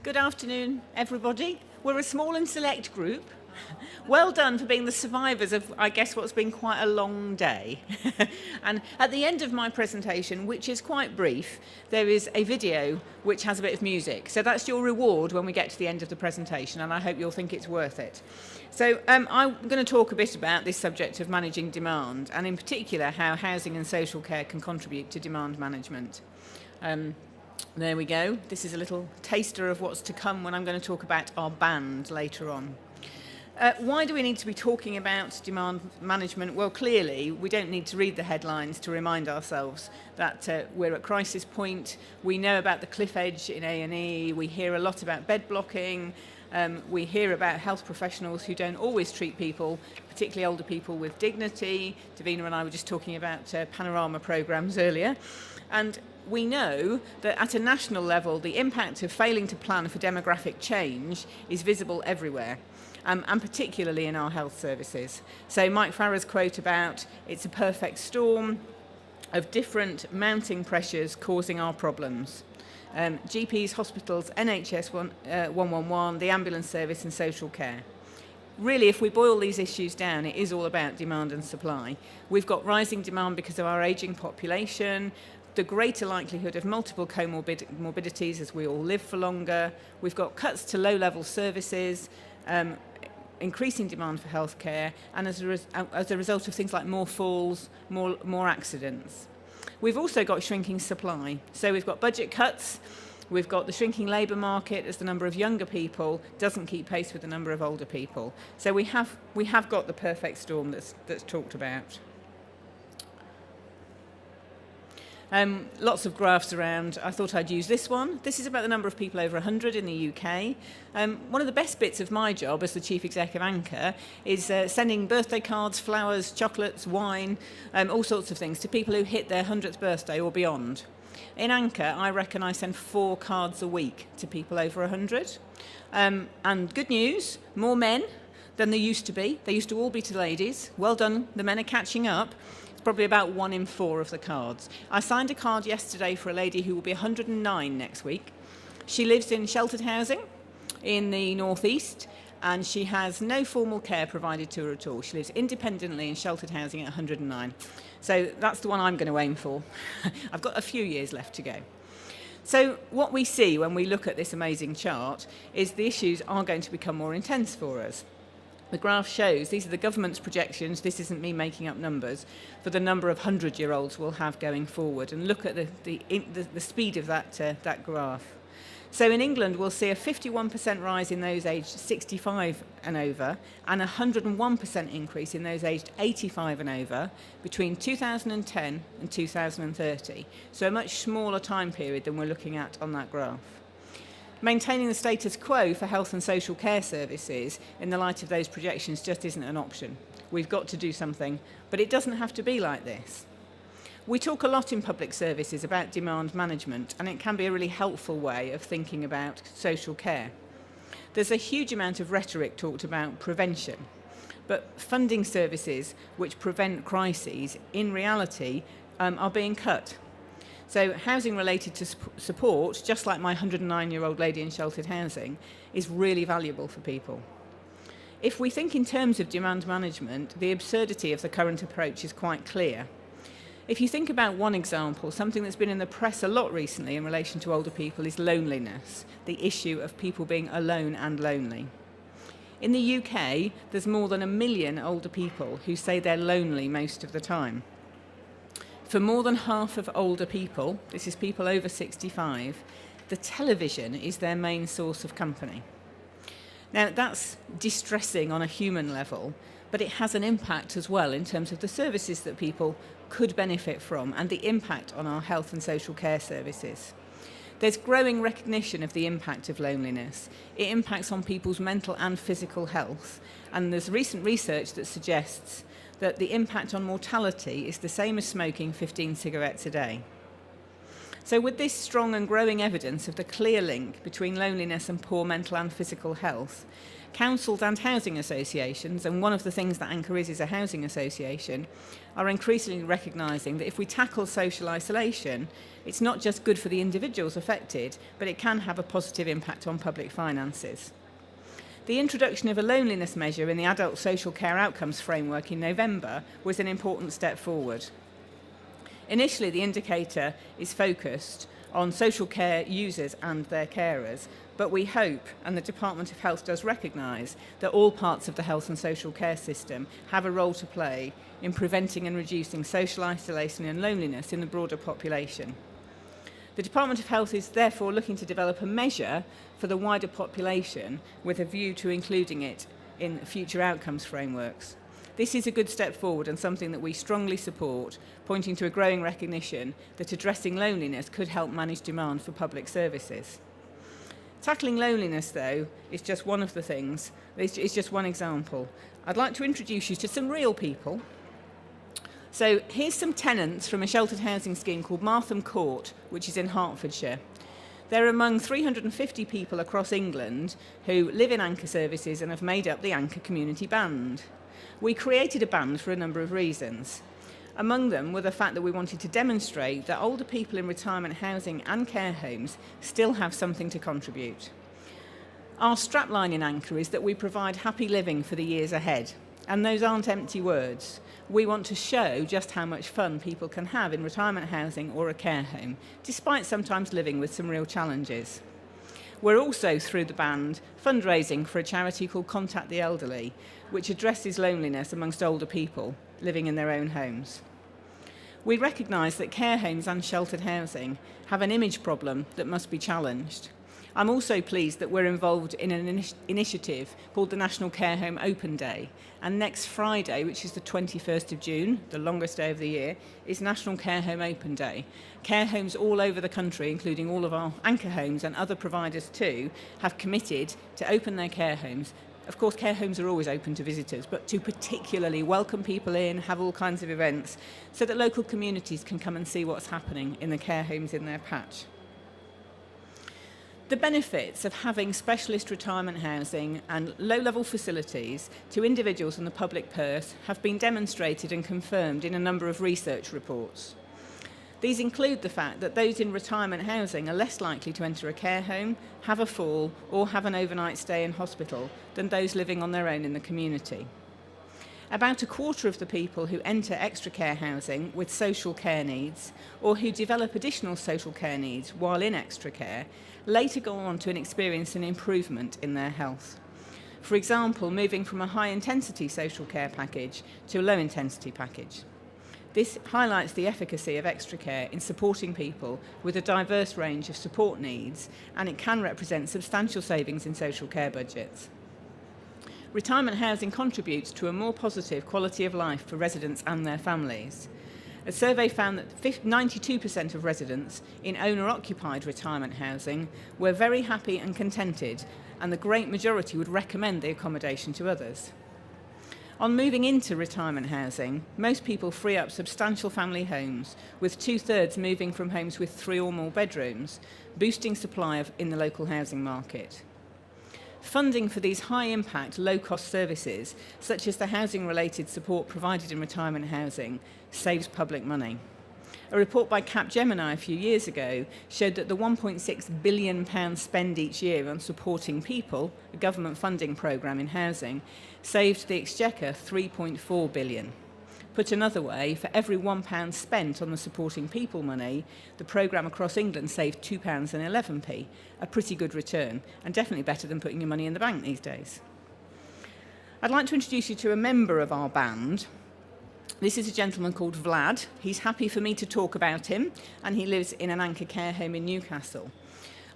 Good afternoon, everybody. We're a small and select group. Well done for being the survivors of, I guess, what's been quite a long day. And at the end of my presentation, which is quite brief, there is a video which has a bit of music. So that's your reward when we get to the end of the presentation, and I hope you'll think it's worth it. So I'm going to talk a bit about this subject of managing demand, and in particular how housing and social care can contribute to demand management. There we go. This is a little taster of what's to come when I'm going to talk about our band later on. Why do we need to be talking about demand management? Well, clearly, we don't need to read the headlines to remind ourselves that we're at crisis point. We know about the cliff edge in A&E. We hear a lot about bed blocking. We hear about health professionals who don't always treat people, particularly older people, with dignity. Davina and I were just talking about panorama programmes earlier. And we know that at a national level, the impact of failing to plan for demographic change is visible everywhere. And particularly in our health services. So Mike Farrer's quote about it's a perfect storm of different mounting pressures causing our problems. GPs, hospitals, NHS 111, the ambulance service and social care. Really, if we boil these issues down, it is all about demand and supply. We've got rising demand because of our ageing population, the greater likelihood of multiple comorbidities as we all live for longer. We've got cuts to low-level services, increasing demand for healthcare, and as a result of things like more falls, more accidents. We've also got shrinking supply. So we've got budget cuts, we've got the shrinking labour market as the number of younger people doesn't keep pace with the number of older people. So we have got the perfect storm that's talked about. Lots of graphs around. I thought I'd use this one. This is about the number of people over 100 in the UK. One of the best bits of my job as the Chief Exec of Anchor is sending birthday cards, flowers, chocolates, wine, all sorts of things to people who hit their 100th birthday or beyond. In Anchor, I reckon I send 4 cards a week to people over 100. And good news, more men than there used to be. They used to all be to ladies. Well done, the men are catching up. Probably about 1 in 4 of the cards. I signed a card yesterday for a lady who will be 109 next week. She lives in sheltered housing in the northeast, and she has no formal care provided to her at all. She lives independently in sheltered housing at 109. So that's the one I'm going to aim for. I've got a few years left to go. So what we see when we look at this amazing chart is the issues are going to become more intense for us. The graph shows, these are the government's projections, this isn't me making up numbers, for the number of 100-year-olds we'll have going forward. And look at the speed of that graph. So in England, we'll see a 51% rise in those aged 65 and over, and a 101% increase in those aged 85 and over between 2010 and 2030. So a much smaller time period than we're looking at on that graph. Maintaining the status quo for health and social care services in the light of those projections just isn't an option. We've got to do something, but it doesn't have to be like this. We talk a lot in public services about demand management, and it can be a really helpful way of thinking about social care. There's a huge amount of rhetoric talked about prevention, but funding services which prevent crises, in reality, are being cut. So housing related to support, just like my 109-year-old lady in sheltered housing, is really valuable for people. If we think in terms of demand management, the absurdity of the current approach is quite clear. If you think about one example, something that's been in the press a lot recently in relation to older people is loneliness, the issue of people being alone and lonely. In the UK, there's more than 1 million older people who say they're lonely most of the time. For more than half of older people, this is people over 65, the television is their main source of company. Now, that's distressing on a human level, but it has an impact as well in terms of the services that people could benefit from and the impact on our health and social care services. There's growing recognition of the impact of loneliness. It impacts on people's mental and physical health, and there's recent research that suggests that the impact on mortality is the same as smoking 15 cigarettes a day. So with this strong and growing evidence of the clear link between loneliness and poor mental and physical health, councils and housing associations, and one of the things that Anchor is a housing association, are increasingly recognising that if we tackle social isolation, it's not just good for the individuals affected, but it can have a positive impact on public finances. The introduction of a loneliness measure in the Adult Social Care Outcomes Framework in November was an important step forward. Initially, the indicator is focused on social care users and their carers, but we hope, and the Department of Health does recognise, that all parts of the health and social care system have a role to play in preventing and reducing social isolation and loneliness in the broader population. The Department of Health is therefore looking to develop a measure for the wider population with a view to including it in future outcomes frameworks. This is a good step forward and something that we strongly support, pointing to a growing recognition that addressing loneliness could help manage demand for public services. Tackling loneliness, though, is just one of the things. It's just one example. I'd like to introduce you to some real people. So here's some tenants from a sheltered housing scheme called Martham Court, which is in Hertfordshire. They're among 350 people across England who live in Anchor services and have made up the Anchor Community Band. We created a band for a number of reasons. Among them were the fact that we wanted to demonstrate that older people in retirement housing and care homes still have something to contribute. Our strapline in Anchor is that we provide happy living for the years ahead, and those aren't empty words. We want to show just how much fun people can have in retirement housing or a care home, despite sometimes living with some real challenges. We're also, through the band, fundraising for a charity called Contact the Elderly, which addresses loneliness amongst older people living in their own homes. We recognise that care homes and sheltered housing have an image problem that must be challenged. I'm also pleased that we're involved in an initiative called the National Care Home Open Day, and next Friday, which is the 21st of June, the longest day of the year, is National Care Home Open Day. Care homes all over the country, including all of our Anchor homes and other providers too, have committed to open their care homes. Of course, care homes are always open to visitors, but to particularly welcome people in, have all kinds of events, so that local communities can come and see what's happening in the care homes in their patch. The benefits of having specialist retirement housing and low-level facilities to individuals in the public purse have been demonstrated and confirmed in a number of research reports. These include the fact that those in retirement housing are less likely to enter a care home, have a fall, or have an overnight stay in hospital than those living on their own in the community. About a quarter of the people who enter extra care housing with social care needs or who develop additional social care needs while in extra care later go on to experience an improvement in their health. For example, moving from a high-intensity social care package to a low-intensity package. This highlights the efficacy of extra care in supporting people with a diverse range of support needs, and it can represent substantial savings in social care budgets. Retirement housing contributes to a more positive quality of life for residents and their families. A survey found that 92% of residents in owner-occupied retirement housing were very happy and contented, and the great majority would recommend the accommodation to others. On moving into retirement housing, most people free up substantial family homes, with 2/3 moving from homes with 3 or more bedrooms, boosting supply in the local housing market. Funding for these high-impact, low-cost services, such as the housing-related support provided in retirement housing, saves public money. A report by Capgemini a few years ago showed that the £1.6 billion spend each year on supporting people, a government funding programme in housing, saved the Exchequer £3.4 billion. Put another way, for every £1 spent on the supporting people money, the programme across England saved £2.11, a pretty good return, and definitely better than putting your money in the bank these days. I'd like to introduce you to a member of our band. This is a gentleman called Vlad. He's happy for me to talk about him, and he lives in an Anchor care home in Newcastle.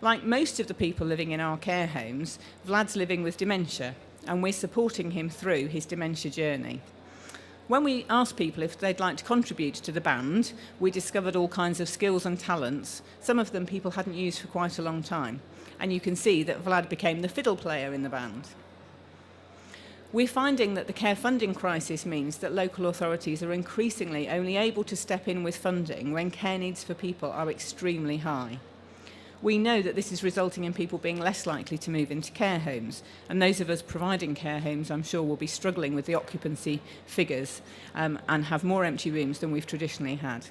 Like most of the people living in our care homes, Vlad's living with dementia, and we're supporting him through his dementia journey. When we asked people if they'd like to contribute to the band, we discovered all kinds of skills and talents, some of them people hadn't used for quite a long time. And you can see that Vlad became the fiddle player in the band. We're finding that the care funding crisis means that local authorities are increasingly only able to step in with funding when care needs for people are extremely high. We know that this is resulting in people being less likely to move into care homes, and those of us providing care homes, I'm sure, will be struggling with the occupancy figures and have more empty rooms than we've traditionally had.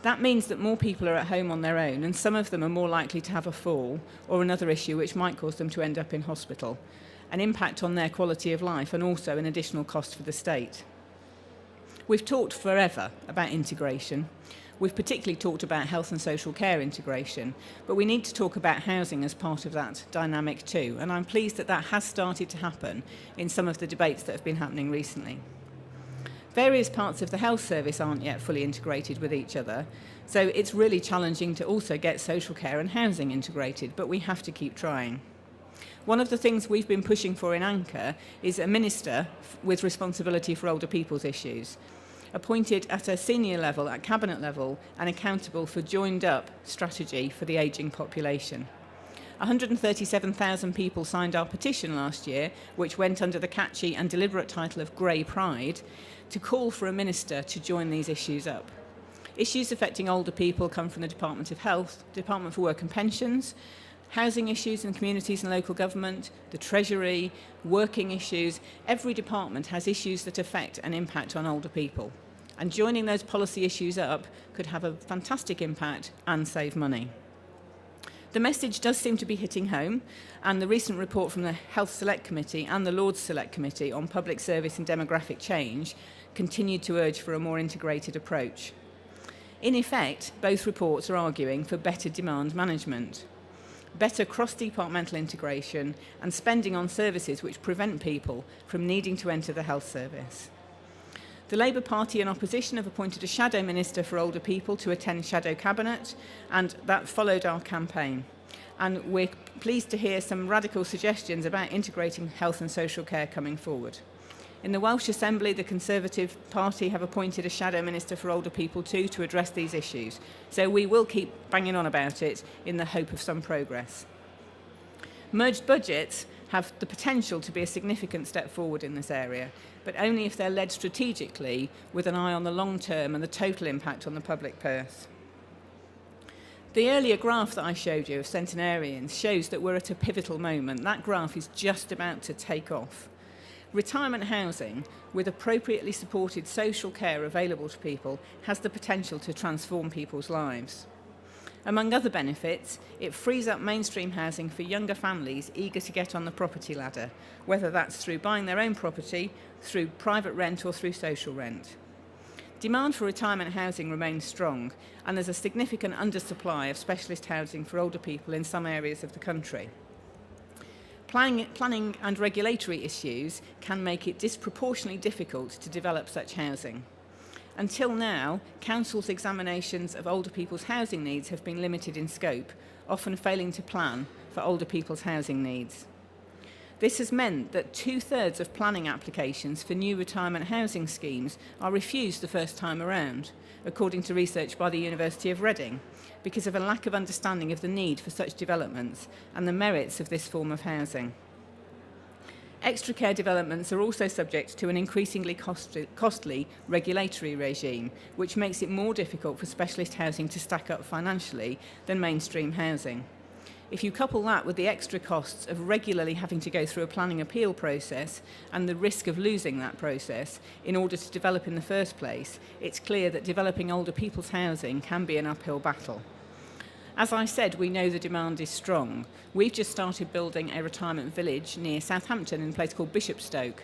That means that more people are at home on their own, and some of them are more likely to have a fall or another issue which might cause them to end up in hospital, an impact on their quality of life and also an additional cost for the state. We've talked forever about integration. We've particularly talked about health and social care integration, but we need to talk about housing as part of that dynamic too, and I'm pleased that that has started to happen in some of the debates that have been happening recently. Various parts of the health service aren't yet fully integrated with each other, so it's really challenging to also get social care and housing integrated, but we have to keep trying. One of the things we've been pushing for in Anchor is a minister with responsibility for older people's issues, appointed at a senior level, at cabinet level, and accountable for joined-up strategy for the ageing population. 137,000 people signed our petition last year, which went under the catchy and deliberate title of Grey Pride, to call for a minister to join these issues up. Issues affecting older people come from the Department of Health, Department for Work and Pensions, housing issues in communities and local government, the Treasury, working issues. Every department has issues that affect and impact on older people. And joining those policy issues up could have a fantastic impact and save money. The message does seem to be hitting home, and the recent report from the Health Select Committee and the Lords Select Committee on Public Service and Demographic Change continued to urge for a more integrated approach. In effect, both reports are arguing for better demand management, better cross-departmental integration, and spending on services which prevent people from needing to enter the health service. The Labour Party in opposition have appointed a shadow minister for older people to attend shadow cabinet, and that followed our campaign. And we're pleased to hear some radical suggestions about integrating health and social care coming forward. In the Welsh Assembly, the Conservative Party have appointed a shadow minister for older people too to address these issues. So we will keep banging on about it in the hope of some progress. Merged budgets have the potential to be a significant step forward in this area, but only if they're led strategically with an eye on the long term and the total impact on the public purse. The earlier graph that I showed you of centenarians shows that we're at a pivotal moment. That graph is just about to take off. Retirement housing, with appropriately supported social care available to people, has the potential to transform people's lives. Among other benefits, it frees up mainstream housing for younger families eager to get on the property ladder, whether that's through buying their own property, through private rent or through social rent. Demand for retirement housing remains strong, and there's a significant undersupply of specialist housing for older people in some areas of the country. Planning and regulatory issues can make it disproportionately difficult to develop such housing. Until now, councils' examinations of older people's housing needs have been limited in scope, often failing to plan for older people's housing needs. This has meant that 2/3 of planning applications for new retirement housing schemes are refused the first time around, according to research by the University of Reading, because of a lack of understanding of the need for such developments and the merits of this form of housing. Extra care developments are also subject to an increasingly costly regulatory regime, which makes it more difficult for specialist housing to stack up financially than mainstream housing. If you couple that with the extra costs of regularly having to go through a planning appeal process and the risk of losing that process in order to develop in the first place, it's clear that developing older people's housing can be an uphill battle. As I said, we know the demand is strong. We've just started building a retirement village near Southampton in a place called Bishopstoke.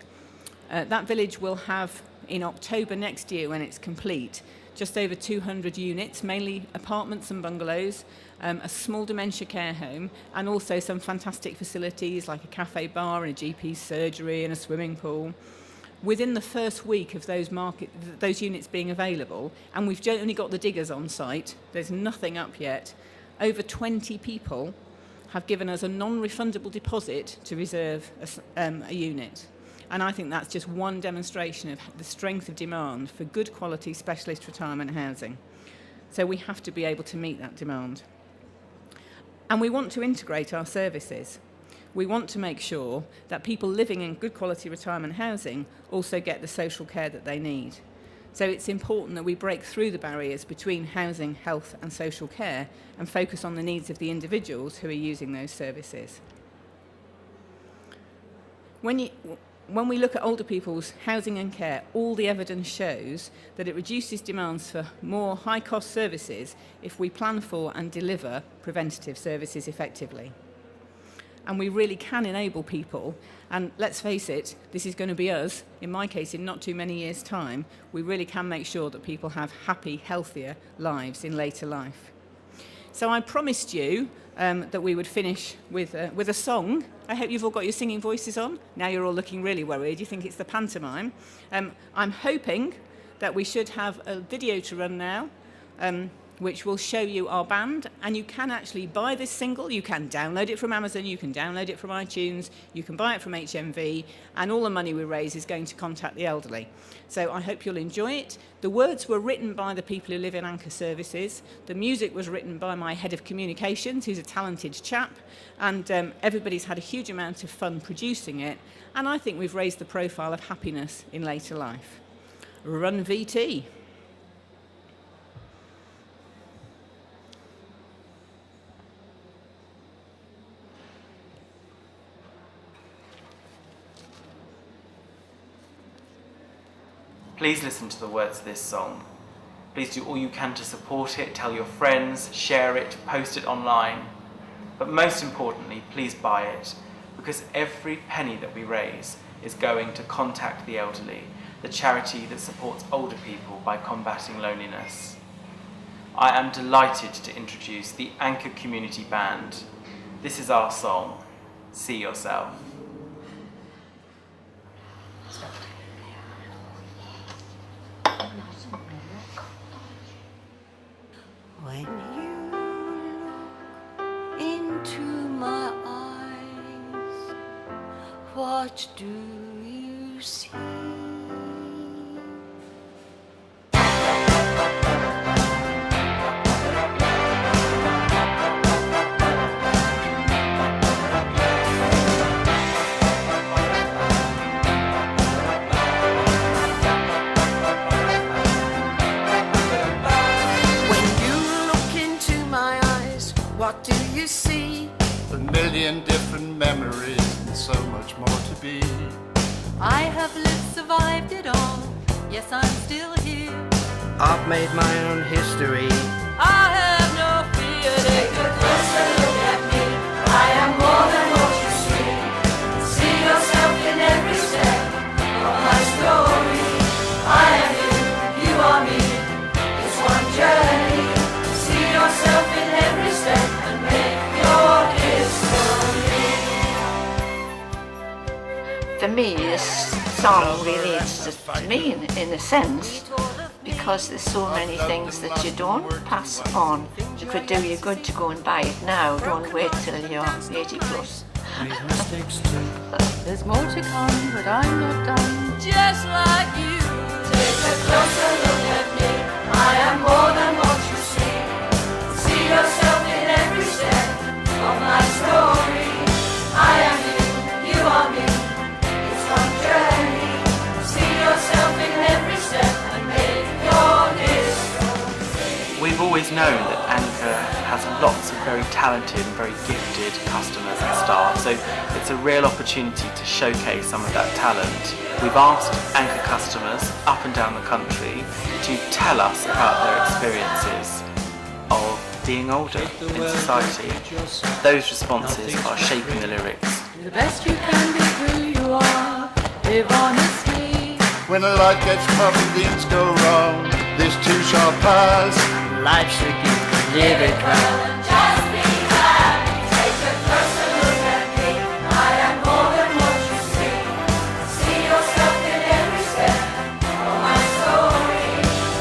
That village will have, in October next year when it's complete, just over 200 units, mainly apartments and bungalows, a small dementia care home, and also some fantastic facilities like a cafe bar and a GP surgery and a swimming pool. Within the first week of those units being available, and we've only got the diggers on site, there's nothing up yet, over 20 people have given us a non-refundable deposit to reserve a unit. And I think that's just one demonstration of the strength of demand for good quality specialist retirement housing. So we have to be able to meet that demand. And we want to integrate our services. we want to make sure that people living in good quality retirement housing also get the social care that they need. So it's important that we break through the barriers between housing, health and social care and focus on the needs of the individuals who are using those services. When we look at older people's housing and care, all the evidence shows that it reduces demands for more high-cost services if we plan for and deliver preventative services effectively. And we really can enable people, and let's face it, this is going to be us, in my case, in not too many years' time. We really can make sure that people have happy, healthier lives in later life. So I promised you that we would finish with a song. I hope you've all got your singing voices on. Now you're all looking really worried. You think it's the pantomime. I'm hoping that we should have a video to run now, which will show you our band, and you can actually buy this single. You can download it from Amazon, you can download it from iTunes, you can buy it from HMV, and all the money we raise is going to contact the elderly. So I hope you'll enjoy it. The words were written by the people who live in Anchor Services. The music was written by my head of communications, who's a talented chap, and everybody's had a huge amount of fun producing it, and I think we've raised the profile of happiness in later life. Run VT. Please listen to the words of this song. Please do all you can to support it, tell your friends, share it, post it online. But most importantly, please buy it, because every penny that we raise is going to Contact the Elderly, the charity that supports older people by combating loneliness. I am delighted to introduce the Anchor Community Band. This is our song, See Yourself. When you look into my eyes, what do you see? What do you see? A million different memories and so much more to be. I have lived, survived it all. Yes, I'm still here. I've made my own history. I have no fear. Take a closer look at me. I am more than what you see. See yourself in every step of my story. I am you, you are me. It's one journey. See yourself in every step and make your history. For me, this song relates to me in a sense, because there's so many things that you don't pass on. It would do you good to go and buy it now. Don't wait till you're 80 plus. There's more to come, but I'm not done. Just like you. Take a closer look at me. I am more than what you see. See yourself in every step of my story. I am you, you are me. It's one journey. See yourself in every step and make your history. We've always known that Anchor has lots of very talented and very gifted customers and staff, so it's a real opportunity to showcase some of that talent. We've asked Anchor customers up and down the country to tell us about their experiences of being older in society. Those responses are shaping the lyrics. Do the best you can be who you are. Live honestly. When a life gets tough and things go wrong, this too shall pass. Life's a gift, live it well. Just be glad. Take a closer look at me. I am more than what you see. See yourself in every step of my story.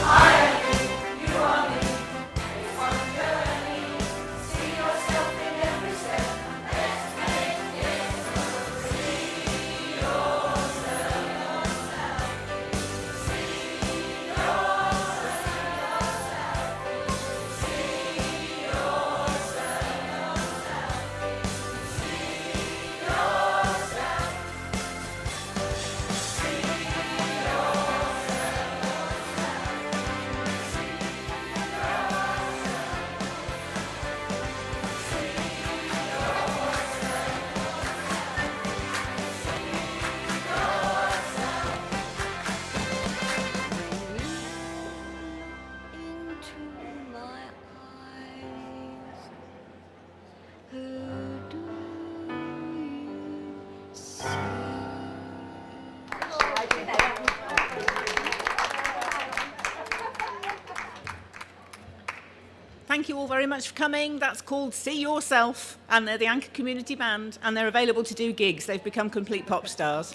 I am you, you are me. It's one journey. See yourself in every step. Let's make it so. See yourself. See yourself. thank you all very much for coming. That's called See Yourself, and they're the Anchor Community Band, and they're available to do gigs. They've become complete pop stars.